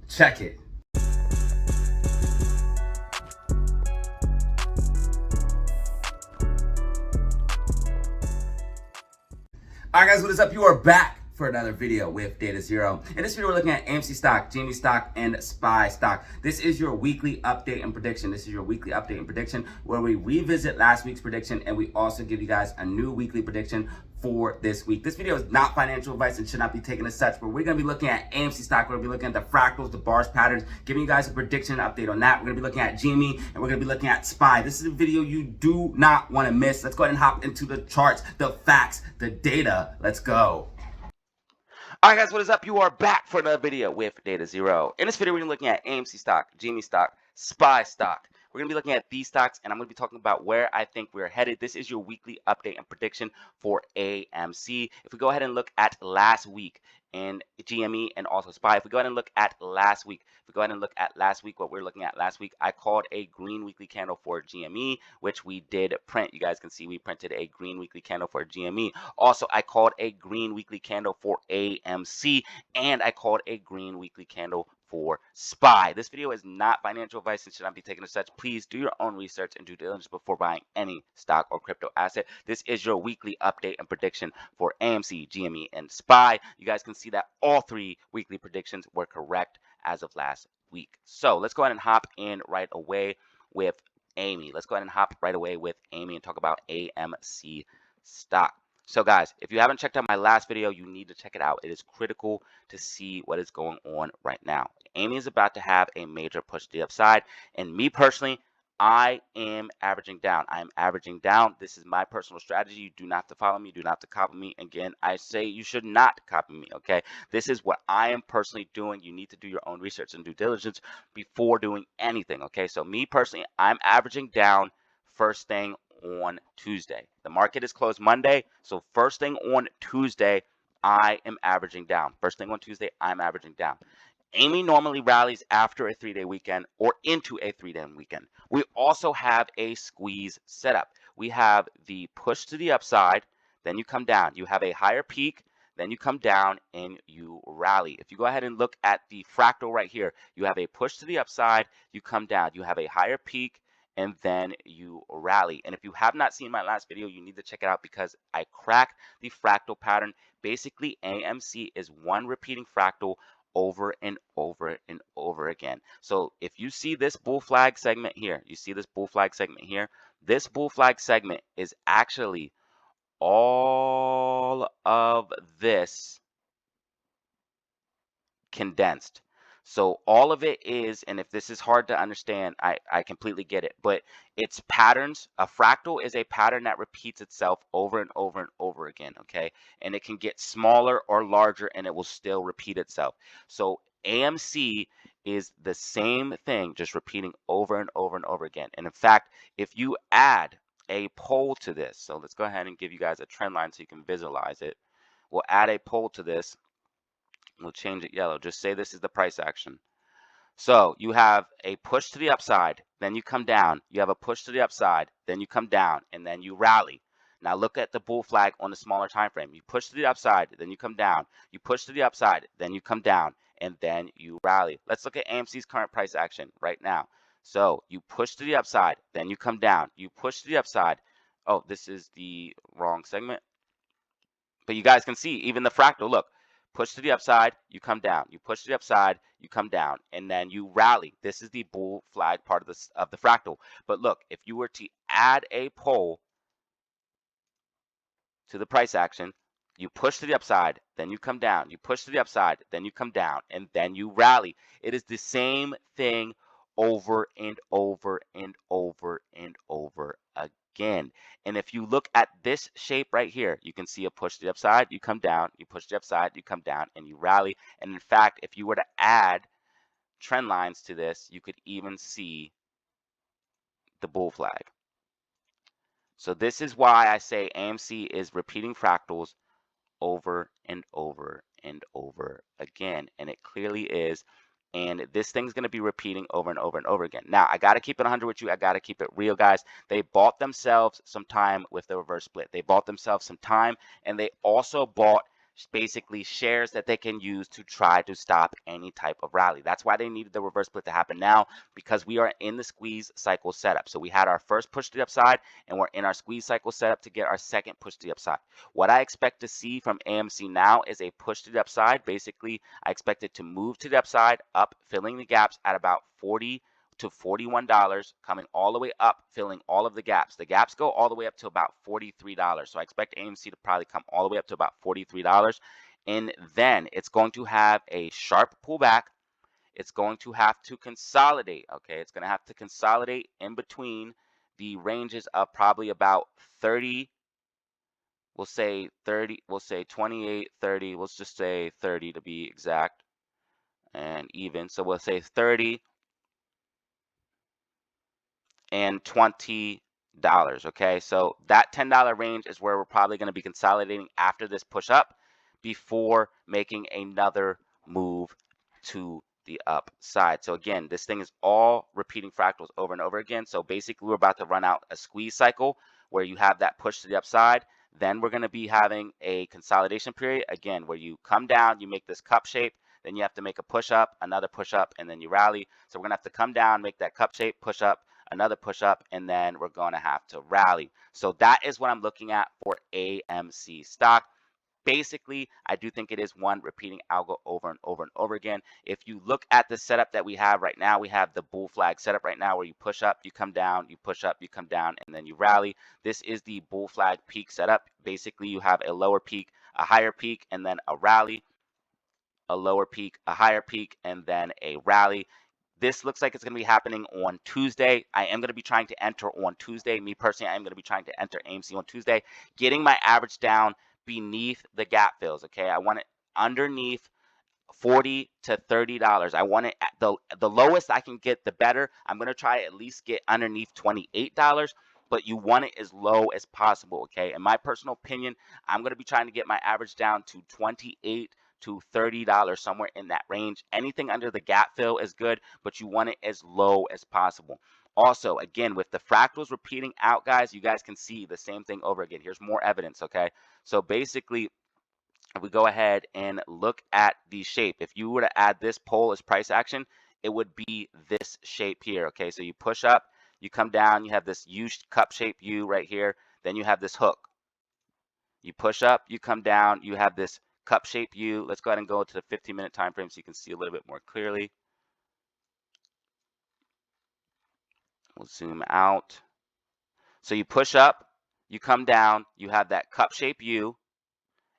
Check it. Alright guys, what is up? You are back for another video with Data Zero. In this video, we're looking at AMC stock, GME stock, and SPY stock. This is your weekly update and prediction. Where we revisit last week's prediction and we also give you guys a new weekly prediction for this week. This video is not financial advice and should not be taken as such, but we're going to be looking at AMC stock. We're going to be looking at the fractals, the bars patterns, giving you guys a prediction update on that. We're going to be looking at GME and we're going to be looking at SPY. This is a video you do not want to miss. Let's go ahead and hop into the charts, the facts, the data. Let's go. Alright guys, what is up? You are back for another video with Data Zero. In this video, we're looking at AMC stock, GME stock, SPY stock. We're going to be looking at these stocks, and I'm going to be talking about where I think we're headed. This is your weekly update and prediction for AMC. If we go ahead and look at last week in GME and also SPY, if we go ahead and look at last week, what we're looking at last week, I called a green weekly candle for GME, which we did print. You guys can see we printed a green weekly candle for GME. Also, I called a green weekly candle for AMC, and I called a green weekly candle for SPY. This video is not financial advice and should not be taken as such. Please do your own research and due diligence before buying any stock or crypto asset. This is your weekly update and prediction for AMC, GME, and SPY. You guys can see that all three weekly predictions were correct as of last week. So let's go ahead and hop in right away with AME. And talk about AMC stock. So guys, if you haven't checked out my last video, you need to check it out. It is critical to see what is going on right now. AME is about to have a major push to the upside, and me personally, I am averaging down. This is my personal strategy. You do not have to follow me. You do not have to copy me. Again, I say you should not copy me, okay? This is what I am personally doing. You need to do your own research and due diligence before doing anything, okay? So me personally, I'm averaging down first thing on Tuesday. The market is closed Monday, so first thing on Tuesday, I am averaging down. AME normally rallies after a 3-day weekend or into a 3-day weekend. We also have a squeeze setup. We have the push to the upside, then you come down. You have a higher peak, then you come down and you rally. If you go ahead and look at the fractal right here, you have a push to the upside, you come down. You have a higher peak, and then you rally. And if you have not seen my last video, you need to check it out because I cracked the fractal pattern. Basically, AMC is one repeating fractal over and over and over again. So if you see this bull flag segment here, this bull flag segment is actually all of this condensed. So all of it is, and if this is hard to understand, I completely get it, but it's patterns. A fractal is a pattern that repeats itself over and over and over again, okay? And it can get smaller or larger and it will still repeat itself. So AMC is the same thing, just repeating over and over and over again. And in fact, if you add a pole to this, so let's go ahead and give you guys a trend line so you can visualize it. We'll add a pole to this. We'll change it yellow. Just say this is the price action. So you have a push to the upside, then you come down. You have a push to the upside, then you come down, and then you rally. Now look at the bull flag on the smaller time frame. You push to the upside, then you come down. You push to the upside, then you come down, and then you rally. Let's look at AMC's current price action right now. So you push to the upside, then you come down. You push to the upside. Oh, this is the wrong segment. But you guys can see even the fractal. Look. Push to the upside, you come down. You push to the upside, you come down, and then you rally. This is the bull flag part of the fractal. But look, if you were to add a pole to the price action, you push to the upside, then you come down. You push to the upside, then you come down, and then you rally. It is the same thing over and over and over and over again. And if you look at this shape right here, you can see a push to the upside, you come down, you push to the upside, you come down, and you rally. And in fact, if you were to add trend lines to this, you could even see the bull flag. So this is why I say AMC is repeating fractals over and over and over again. And it clearly is. And this thing's going to be repeating over and over and over again. Now, I got to keep it 100 with you. I got to keep it real, guys. They bought themselves some time with the reverse split. They bought themselves some time, and they also bought basically shares that they can use to try to stop any type of rally. That's why they needed the reverse split to happen now, because we are in the squeeze cycle setup. So we had our first push to the upside, and we're in our squeeze cycle setup to get our second push to the upside. What I expect to see from AMC now is a push to the upside. Basically, I expect it to move to the upside, up, filling the gaps at about $40 to $41, coming all the way up, filling all of the gaps. The gaps go all the way up to about $43. So I expect AMC to probably come all the way up to about $43. And then it's going to have a sharp pullback. It's going to have to consolidate. Okay, it's going to have to consolidate in between the ranges of probably about 30. We'll say 30, we'll say 28, 30, let's just say 30 to be exact and even. So we'll say 30 and $20. Okay, so that $10 range is where we're probably going to be consolidating after this push up before making another move to the upside. So again, this thing is all repeating fractals over and over again. So basically, we're about to run out a squeeze cycle where you have that push to the upside. Then we're going to be having a consolidation period again where you come down, you make this cup shape, then you have to make a push up, another push up, and then you rally. So we're going to have to come down, make that cup shape, push up, another push up, and then we're going to have to rally. So that is what I'm looking at for AMC stock. Basically, I do think it is one repeating algo over and over and over again. If you look at the setup that we have right now, we have the bull flag setup right now where you push up, you come down, you push up, you come down, and then you rally. This is the bull flag peak setup. Basically, you have a lower peak, a higher peak, and then a rally, a lower peak, a higher peak, and then a rally. This looks like it's going to be happening on Tuesday. I am going to be trying to enter on Tuesday. Me personally, I am going to be trying to enter AMC on Tuesday, getting my average down beneath the gap fills. Okay, I want it underneath $40 to $30. I want it at the lowest I can get, the better. I'm going to try at least get underneath $28, but you want it as low as possible. Okay, in my personal opinion, I'm going to be trying to get my average down to $28 to $30, somewhere in that range. Anything under the gap fill is good, but you want it as low as possible. Also, again, with the fractals repeating out, guys, you guys can see the same thing over again. Here's more evidence. Okay, so basically, if we go ahead and look at the shape, if you were to add this pole as price action, it would be this shape here. Okay, so you push up, you come down, you have this U cup shape U right here, then you have this hook. You push up, you come down, you have this cup shape U. Let's go ahead and go to the 15-minute time frame so you can see a little bit more clearly. We'll zoom out. So you push up, you come down, you have that cup shape U,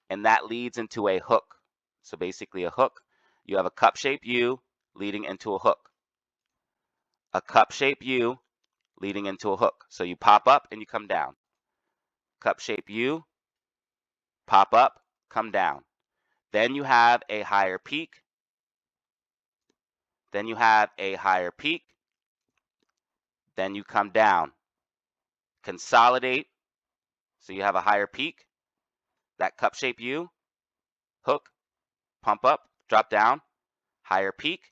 and that leads into a hook. So basically a hook. You have a cup shape U leading into a hook. A cup shape U leading into a hook. So you pop up and you come down. Cup shape U, pop up, come down. Then you have a higher peak. Then you have a higher peak. Then you come down. Consolidate. So you have a higher peak. That cup shape U, hook, pump up, drop down, higher peak,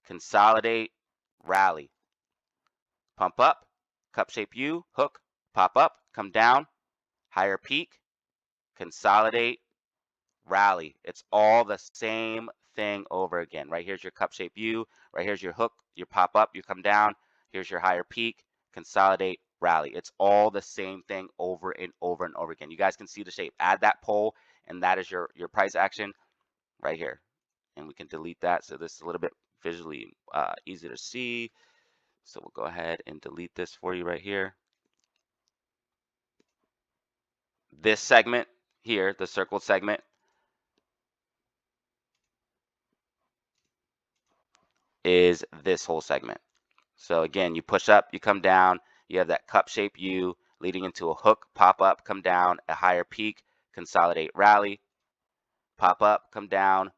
consolidate, rally. Pump up, cup shape U, hook, pop up, come down, higher peak, consolidate, rally. It's all the same thing over again. Right here's your cup shape U, right here's your hook, your pop up, you come down, here's your higher peak, consolidate, rally. It's all the same thing over and over and over again. You guys can see the shape. Add that pole, and that is your price action right here. And we can delete that so this is a little bit visually easy to see. So we'll go ahead and delete this for you right here. This segment here, the circled segment, is this whole segment. So again, you push up, you come down, you have that cup shape U leading into a hook, pop up, come down, a higher peak, consolidate, rally, pop up, come down,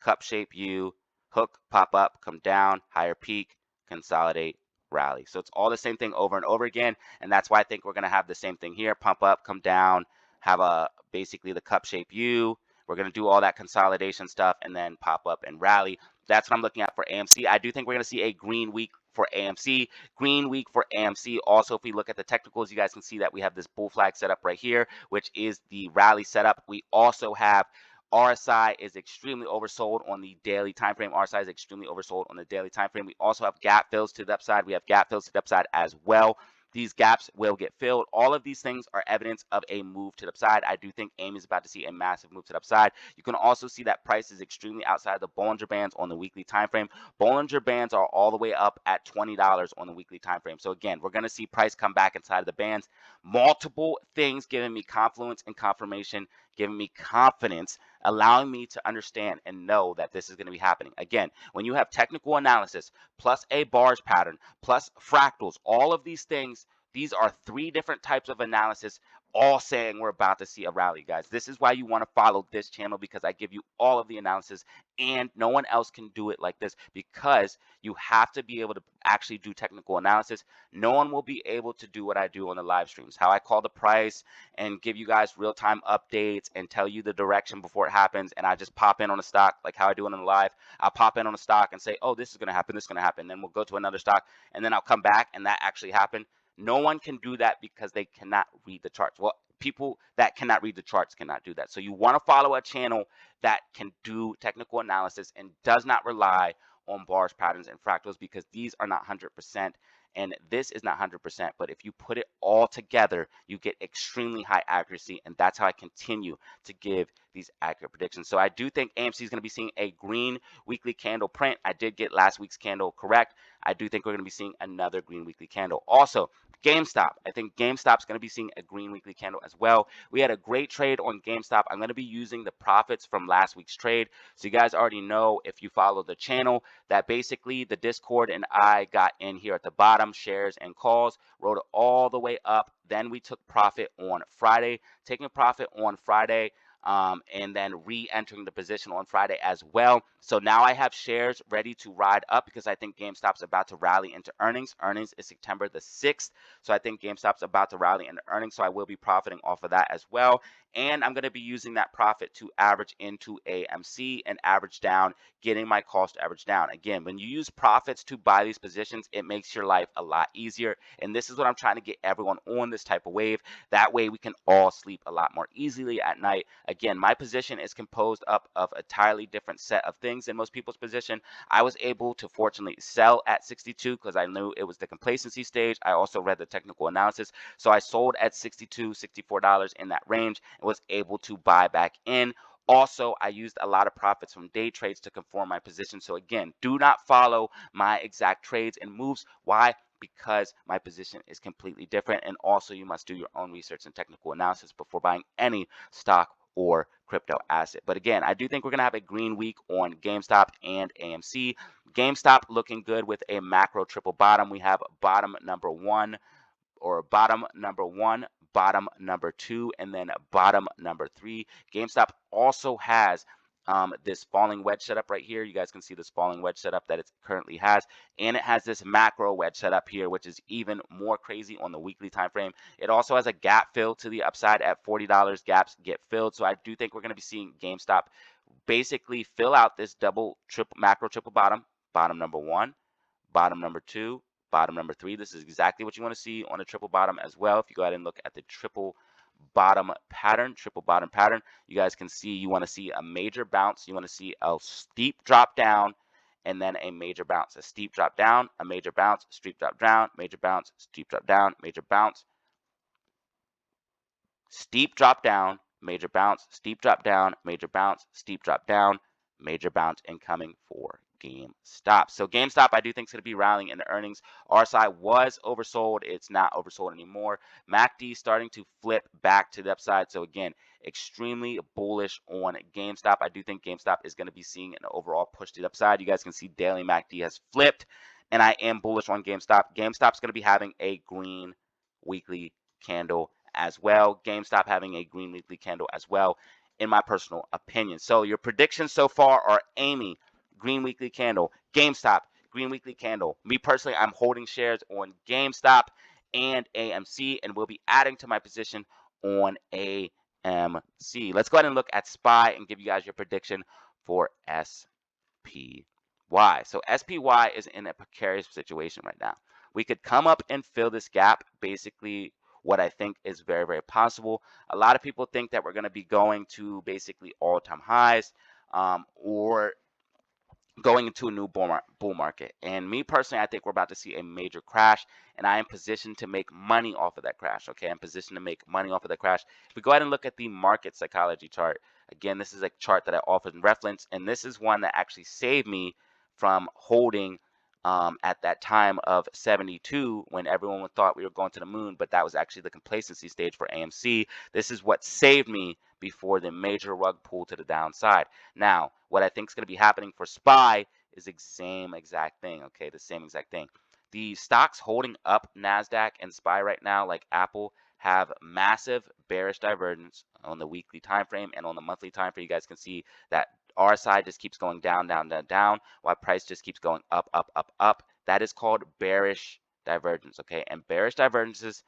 cup shape U, hook, pop up, come down, higher peak, consolidate, rally. So it's all the same thing over and over again, and that's why I think we're going to have the same thing here. Pump up, come down, have a basically the cup shape U. We're going to do all that consolidation stuff and then pop up and rally. That's what I'm looking at for AMC. I do think we're going to see a green week for AMC, green week for AMC. Also, if we look at the technicals, you guys can see that we have this bull flag setup right here, which is the rally setup. We also have RSI is extremely oversold on the daily time frame. RSI is extremely oversold on the daily time frame. We also have gap fills to the upside. We have gap fills to the upside as well. These gaps will get filled. All of these things are evidence of a move to the upside. I do think AIM is about to see a massive move to the upside. You can also see that price is extremely outside the Bollinger Bands on the weekly time frame. Bollinger Bands are all the way up at $20 on the weekly time frame. So again, we're going to see price come back inside of the bands. Multiple things giving me confluence and confirmation, giving me confidence, allowing me to understand and know that this is going to be happening. Again, when you have technical analysis plus a bars pattern plus fractals, all of these things, these are three different types of analysis, all saying we're about to see a rally, guys. This is why you want to follow this channel, because I give you all of the analysis, and no one else can do it like this, because you have to be able to actually do technical analysis. No one will be able to do what I do on the live streams, how I call the price and give you guys real-time updates and tell you the direction before it happens, and I just pop in on a stock like how I do it on the live. I'll pop in on a stock and say, oh, this is going to happen, this is going to happen. Then we'll go to another stock, and then I'll come back and that actually happened. No one can do that because they cannot read the charts. Well, people that cannot read the charts cannot do that. So you want to follow a channel that can do technical analysis and does not rely on bars, patterns, and fractals, because these are not 100%. And this is not 100%, but if you put it all together, you get extremely high accuracy, and that's how I continue to give these accurate predictions. So I do think AMC is going to be seeing a green weekly candle print. I did get last week's candle correct. I do think we're going to be seeing another green weekly candle. Also, GameStop. I think GameStop's going to be seeing a green weekly candle as well. We had a great trade on GameStop. I'm going to be using the profits from last week's trade. So you guys already know, if you follow the channel, that basically the Discord and I got in here at the bottom, shares and calls, rode it all the way up. Then we took profit on Friday, taking profit on Friday. And then re-entering the position on Friday as well. So now I have shares ready to ride up, because I think GameStop's about to rally into earnings. Earnings is September the 6th. So I think GameStop's about to rally into earnings. So I will be profiting off of that as well. And I'm going to be using that profit to average into AMC and average down, getting my cost average down. Again, when you use profits to buy these positions, it makes your life a lot easier. And this is what I'm trying to get everyone on this type of wave. That way we can all sleep a lot more easily at night. Again, my position is composed up of a entirely different set of things than most people's position. I was able to fortunately sell at 62 because I knew it was the complacency stage. I also read the technical analysis. So I sold at $62, $64 in that range, and was able to buy back in. Also, I used a lot of profits from day trades to conform my position. So again, do not follow my exact trades and moves. Why? Because my position is completely different. And also, you must do your own research and technical analysis before buying any stock or crypto asset. But again, I do think we're going to have a green week on GameStop and AMC. GameStop looking good with a macro triple bottom. We have bottom number one, bottom number two, and then bottom number three. GameStop also has this falling wedge setup right here. You guys can see this falling wedge setup that it currently has, and it has this macro wedge setup here, which is even more crazy on the weekly time frame. It also has a gap fill to the upside at $40. Gaps get filled, so I do think we're going to be seeing GameStop basically fill out this macro triple bottom. Bottom number one, bottom number two, bottom number three. This is exactly what you want to see on a triple bottom as well. If you go ahead and look at the triple bottom pattern, you guys can see you want to see a major bounce. You want to see a steep drop down, and then a major bounce. A steep drop down, a major bounce, steep drop down, major bounce, steep drop down, major bounce, steep drop down, major bounce, steep drop down, major bounce, steep drop down, major bounce incoming for GameStop. So GameStop, I do think, is going to be rallying in the earnings. RSI was oversold. It's not oversold anymore. MACD starting to flip back to the upside. So again, extremely bullish on GameStop. I do think GameStop is going to be seeing an overall push to the upside. You guys can see daily MACD has flipped, and I am bullish on GameStop. GameStop's going to be having a green weekly candle as well. GameStop having a green weekly candle as well, in my personal opinion. So your predictions so far are AMC, green weekly candle, GameStop, green weekly candle. Me personally, I'm holding shares on GameStop and AMC, and will be adding to my position on AMC. Let's go ahead and look at SPY and give you guys your prediction for SP. Why? So SPY is in a precarious situation right now. We could come up and fill this gap, basically what I think is very, very possible. A lot of people think that we're going to be going to basically all-time highs, or going into a new bull market. And me personally, I think we're about to see a major crash, and I am positioned to make money off of that crash. Okay, I'm positioned to make money off of the crash. If we go ahead and look at the market psychology chart, again, this is a chart that I often reference, and this is one that actually saved me from holding at that time of 72 when everyone thought we were going to the moon, but that was actually the complacency stage for AMC. This is what saved me before the major rug pull to the downside. Now, what I think is going to be happening for SPY is the same exact thing, okay? The same exact thing. The stocks holding up NASDAQ and SPY right now, like Apple, have massive bearish divergence on the weekly time frame and on the monthly time frame. You guys can see that RSI just keeps going down, down, down, down, while price just keeps going up, up, up, up. That is called bearish divergence, okay? And bearish divergences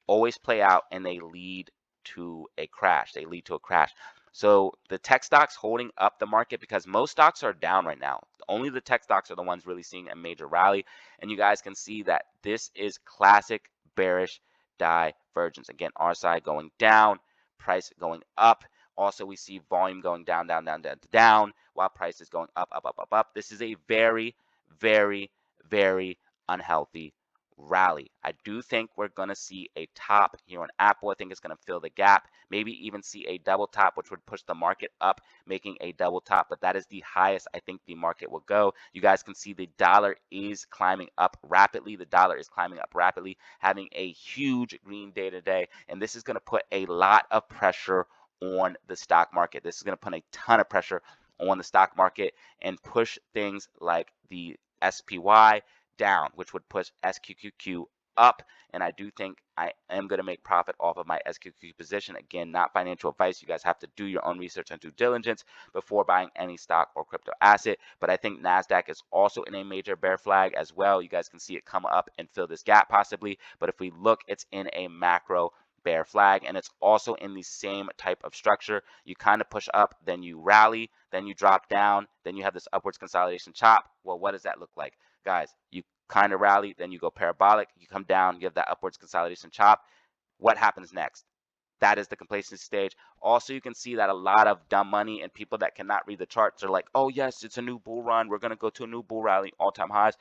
always play out and they lead to a crash. They lead to a crash. So the tech stocks holding up the market because most stocks are down right now. Only the tech stocks are the ones really seeing a major rally. And you guys can see that this is classic bearish divergence. Again, RSI going down, price going up. Also, we see volume going down, down, down, down, down, while price is going up, up, up, up, up. This is a very, very, very unhealthy rally. I do think we're going to see a top here on Apple. I think it's going to fill the gap, maybe even see a double top, which would push the market up, making a double top. But that is the highest I think the market will go. You guys can see the dollar is climbing up rapidly. The dollar is climbing up rapidly, having a huge green day today. And this is going to put a lot of pressure on the stock market. This is going to put a ton of pressure on the stock market and push things like the SPY down, which would push SQQQ up. And I do think I am going to make profit off of my SQQQ position. Again, not financial advice. You guys have to do your own research and due diligence before buying any stock or crypto asset. But I think NASDAQ is also in a major bear flag as well. You guys can see it come up and fill this gap possibly. But if we look, it's in a macro bear flag, and it's also in the same type of structure. You kind of push up, then you rally, then you drop down, then you have this upwards consolidation chop. Well, what does that look like? Guys, you kind of rally, then you go parabolic, you come down, you have that upwards consolidation chop. What happens next? That is the complacency stage. Also, you can see that a lot of dumb money and people that cannot read the charts are like, oh, yes, it's a new bull run. We're going to go to a new bull rally, all-time highs.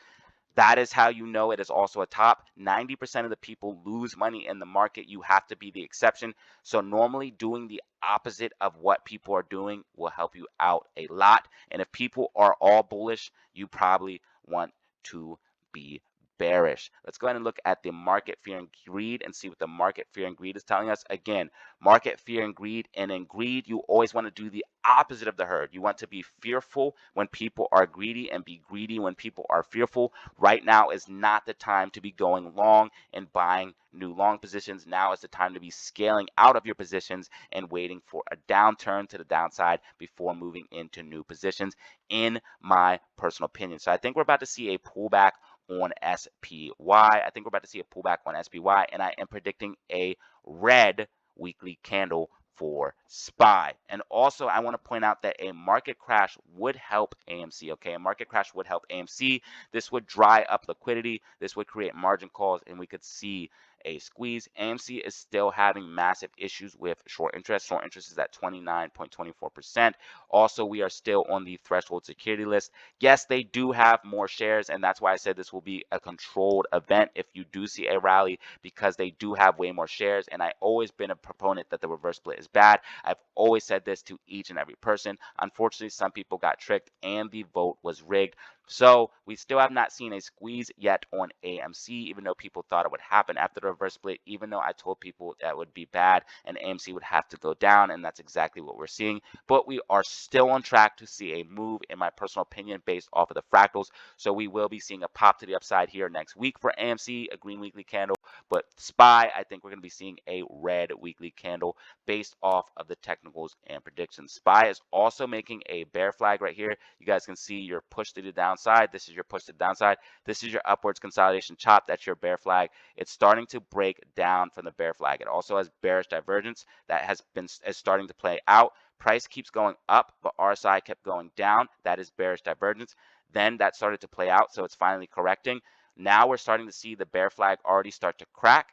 That is how you know it is also a top. 90% of the people lose money in the market. You have to be the exception. So normally doing the opposite of what people are doing will help you out a lot. And if people are all bullish, you probably want to be bearish. Let's go ahead and look at the market fear and greed and see what the market fear and greed is telling us. Again, market fear and greed. And in greed, you always want to do the opposite of the herd. You want to be fearful when people are greedy and be greedy when people are fearful. Right now is not the time to be going long and buying new long positions. Now is the time to be scaling out of your positions and waiting for a downturn to the downside before moving into new positions, in my personal opinion. So I think we're about to see a pullback on SPY. I think we're about to see a pullback on SPY, and I am predicting a red weekly candle for SPY. And also, I want to point out that a market crash would help AMC, okay? A market crash would help AMC. This would dry up liquidity. This would create margin calls, and we could see a squeeze. AMC is still having massive issues with short interest. Short interest is at 29.24%. Also, we are still on the threshold security list. Yes, they do have more shares, and that's why I said this will be a controlled event if you do see a rally, because they do have way more shares. And I've always been a proponent that the reverse split is bad. I've always said this to each and every person. Unfortunately, some people got tricked and the vote was rigged. So we still have not seen a squeeze yet on AMC, even though people thought it would happen after the reverse split, even though I told people that would be bad and AMC would have to go down, and that's exactly what we're seeing. But we are still on track to see a move, in my personal opinion, based off of the fractals. So we will be seeing a pop to the upside here next week for AMC, a green weekly candle. But SPY, I think we're going to be seeing a red weekly candle based off of the technicals and predictions. SPY is also making a bear flag right here. You guys can see your push to the downside. This is your push to the downside. This is your upwards consolidation chop. That's your bear flag. It's starting to break down from the bear flag. It also has bearish divergence that is starting to play out. Price keeps going up, but RSI kept going down. That is bearish divergence. Then that started to play out, so it's finally correcting. Now we're starting to see the bear flag already start to crack.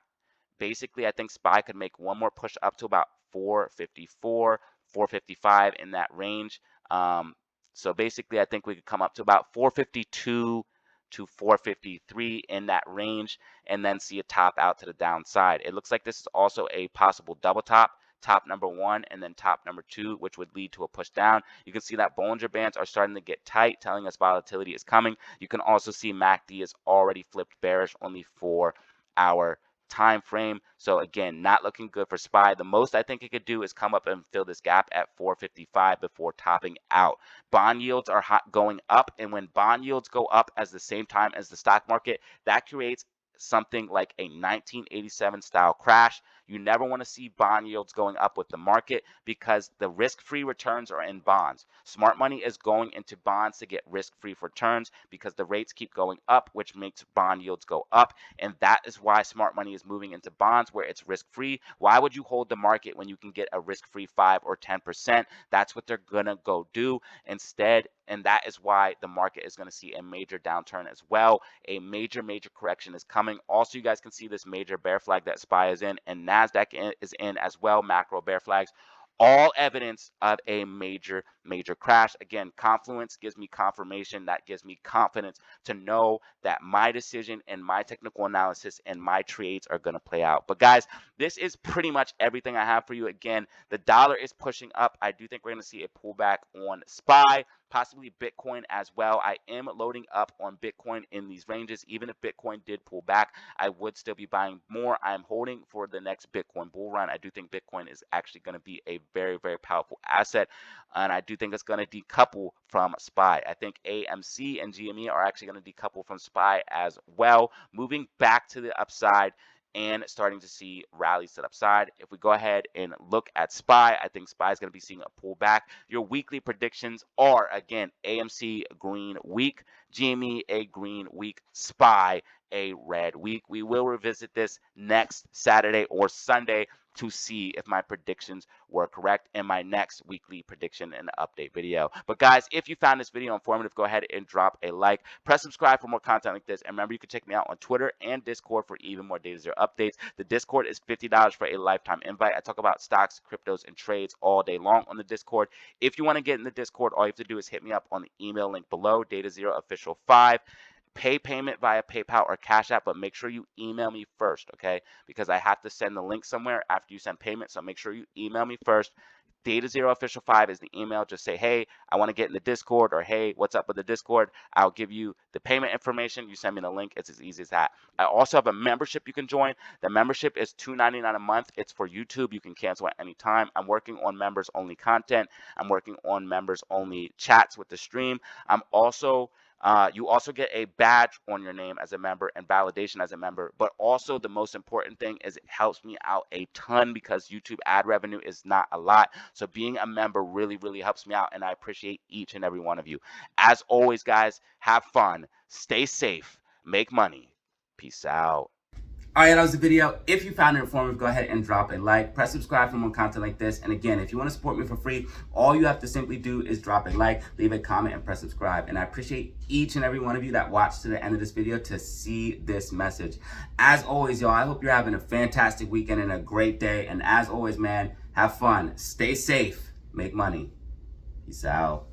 Basically, I think SPY could make one more push up to about 454, 455 in that range. So basically, I think we could come up to about 452 to 453 in that range, and then see a top out to the downside. It looks like this is also a possible double top. Top number one and then top number two, which would lead to a push down. You can see that Bollinger Bands are starting to get tight, telling us volatility is coming. You can also see MACD is already flipped bearish on the 4-hour time frame. So again, not looking good for SPY. The most I think it could do is come up and fill this gap at 455 before topping out. Bond yields are going up, and when bond yields go up at the same time as the stock market, that creates something like a 1987 style crash. You never want to see bond yields going up with the market because the risk-free returns are in bonds. Smart money is going into bonds to get risk-free returns because the rates keep going up, which makes bond yields go up. And that is why smart money is moving into bonds where it's risk-free. Why would you hold the market when you can get a risk-free 5 or 10%? That's what they're going to go do instead. And that is why the market is going to see a major downturn as well. A major correction is coming. Also, you guys can see this major bear flag that SPY is in, and NASDAQ is in as well, macro bear flags. All evidence of a major crash. Again, confluence gives me confirmation. That gives me confidence to know that my decision and my technical analysis and my trades are going to play out. But guys, this is pretty much everything I have for you. Again, the dollar is pushing up. I do think we're going to see a pullback on SPY, possibly Bitcoin as well. I am loading up on Bitcoin in these ranges. Even if Bitcoin did pull back, I would still be buying more. I am holding for the next Bitcoin bull run. I do think Bitcoin is actually going to be a very powerful asset, and I do think it's going to decouple from SPY. I think AMC and GME are actually going to decouple from SPY as well, moving back to the upside and starting to see rallies to the upside. If we go ahead and look at SPY, I think SPY is going to be seeing a pullback. Your weekly predictions are, again, AMC green week, GME a green week, SPY a red week. We will revisit this next Saturday or Sunday to see if my predictions were correct in my next weekly prediction and update video. But guys, if you found this video informative, go ahead and drop a like. Press subscribe for more content like this. And remember, you can check me out on Twitter and Discord for even more Data Zero updates. The Discord is $50 for a lifetime invite. I talk about stocks, cryptos, and trades all day long on the Discord. If you want to get in the Discord, all you have to do is hit me up on the email link below, Data Zero Official 5. Pay payment via PayPal or Cash App, but make sure you email me first, okay? Because I have to send the link somewhere after you send payment, so make sure you email me first. Data Zero Official 5 is the email. Just say, hey, I want to get in the Discord, or hey, what's up with the Discord? I'll give you the payment information. You send me the link. It's as easy as that. I also have a membership you can join. The membership is $2.99 a month. It's for YouTube. You can cancel at any time. I'm working on members-only content. I'm working on members-only chats with the stream. I'm also you also get a badge on your name as a member and validation as a member. But also the most important thing is it helps me out a ton because YouTube ad revenue is not a lot. So being a member really helps me out, and I appreciate each and every one of you. As always, guys, have fun, stay safe, make money. Peace out. All right, that was the video. If you found it informative, go ahead and drop a like. Press subscribe for more content like this. And again, if you want to support me for free, all you have to simply do is drop a like, leave a comment, and press subscribe. And I appreciate each and every one of you that watched to the end of this video to see this message. As always, y'all, I hope you're having a fantastic weekend and a great day. And as always, man, have fun, stay safe, make money. Peace out.